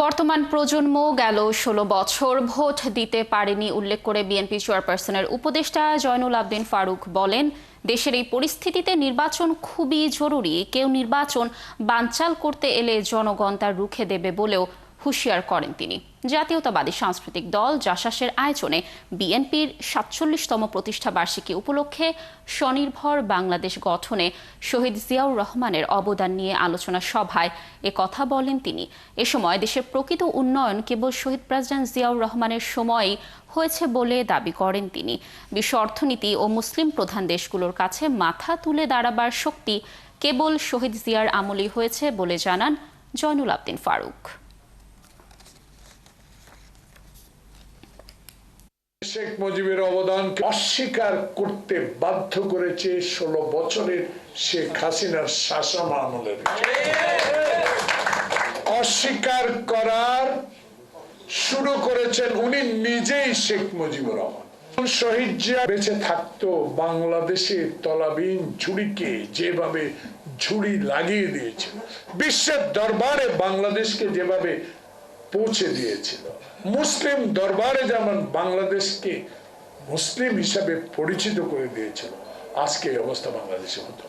বর্তমান প্রজন্ম গেল ১৬ বছর ভোট দিতে পারেনি উল্লেখ করে বিএনপি চেয়ারপারসনের উপদেষ্টা জয়নুল আবদিন ফারুক বলেন, দেশের এই পরিস্থিতিতে নির্বাচন খুবই জরুরি। কেউ নির্বাচন বানচাল করতে এলে জনগণ তা রুখে দেবে বলেও হুঁশিয়ার করেন তিনি। জাতীয়তাবাদী সাংস্কৃতিক দল জাসাসের আয়োজনে বিএনপির ৪৭তম প্রতিষ্ঠা বার্ষিকী উপলক্ষে স্বনির্ভর বাংলাদেশ গঠনে শহীদ জিয়াউর রহমানের অবদান নিয়ে আলোচনা সভায় কথা বলেন তিনি। এ সময় দেশের প্রকৃত উন্নয়ন কেবল শহীদ প্রেসিডেন্ট জিয়াউর রহমানের সময়ই হয়েছে বলে দাবি করেন তিনি। বিশ্ব অর্থনীতি ও মুসলিম প্রধান দেশগুলোর কাছে মাথা তুলে দাঁড়াবার শক্তি কেবল শহীদ জিয়ার আমলেই হয়েছে বলে জানান জয়নুল আবদিন ফারুক। শেখ মুজিবের অবদানকে অস্বীকার করতে বাধ্য করেছে ১৬ বছরের শেখ হাসিনার শাসন আমলের। অস্বীকার করার শুরু করেছেন উনি নিজেই, শেখ মুজিবুর রহমান। শহীদ জিয়া বেঁচে থাকতো বাংলাদেশে তলাবিহীন ঝুড়িকে যেভাবে ঝুড়ি লাগিয়ে দিয়েছিল, বিশ্বের দরবারে বাংলাদেশকে যেভাবে পৌঁছে দিয়েছিল, মুসলিম দরবারে যেমন বাংলাদেশকে মুসলিম হিসাবে পরিচিত করে দিয়েছিল, আজকে এই অবস্থা বাংলাদেশে হতো।